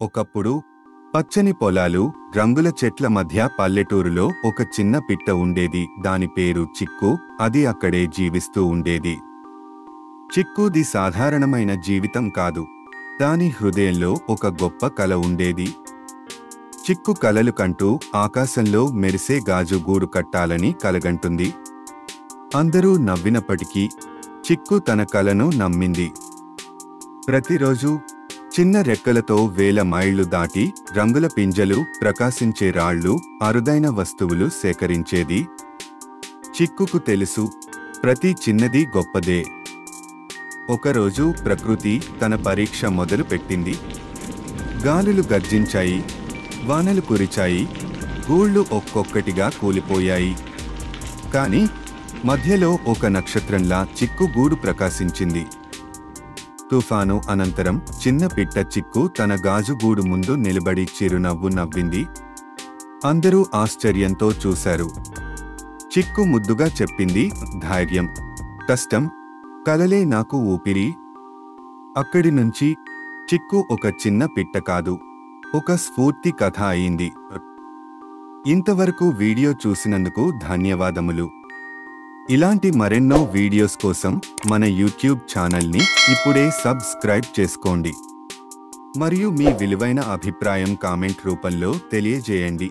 ఒకప్పుడు పచ్చని పొలాలు, రంగుల చెట్ల మధ్య పల్లెటూరులో ఒక చిన్న పిట్ట ఉండేది. దాని పేరు చిక్కు. అది అక్కడే జీవిస్తూ ఉండేది. చిక్కుది సాధారణమైన జీవితం కాదు. దాని హృదయంలో ఒక గొప్ప కల ఉండేది. చిక్కు కలలు కంటూ ఆకాశంలో మెరిసే గాజు గూడు కట్టాలని కలగంటుంది. అందరూ నవ్వినప్పటికీ చిక్కు తన కలను నమ్మింది. ప్రతిరోజు చిన్న రెక్కలతో వేల మైళ్లు దాటి రంగుల పింజలు, ప్రకాశించే రాళ్లు, అరుదైన వస్తువులు సేకరించేది. చిక్కుకు తెలుసు, ప్రతి చిన్నది గొప్పదే. ఒకరోజు ప్రకృతి తన పరీక్ష మొదలు పెట్టింది. గాలులు గర్జించాయి, వానలు కురిచాయి, గూళ్ళు ఒక్కొక్కటిగా కూలిపోయాయి. కాని మధ్యలో ఒక నక్షత్రంలా చిక్కు గూడు ప్రకాశించింది. తుఫాను అనంతరం చిన్న పిట్ట చిక్కు తన గాజుగూడు ముందు నిలబడి చిరునవ్వు నవ్వింది. అందరూ ఆశ్చర్యంతో చూశారు. చిక్కు ముద్దుగా చెప్పింది, ధైర్యం, కష్టం, కలలే నాకు ఊపిరి. అక్కడి నుంచి చిక్కు ఒక చిన్న పిట్ట కాదు, ఒక స్ఫూర్తి కథ అయింది. ఇంతవరకు వీడియో చూసినందుకు ధన్యవాదములు. ఇలాంటి మరెన్నో వీడియోస్ కోసం మన యూట్యూబ్ ఛానల్ని ఇప్పుడే సబ్స్క్రైబ్ చేసుకోండి. మరియు మీ విలువైన అభిప్రాయం కామెంట్ రూపంలో తెలియజేయండి.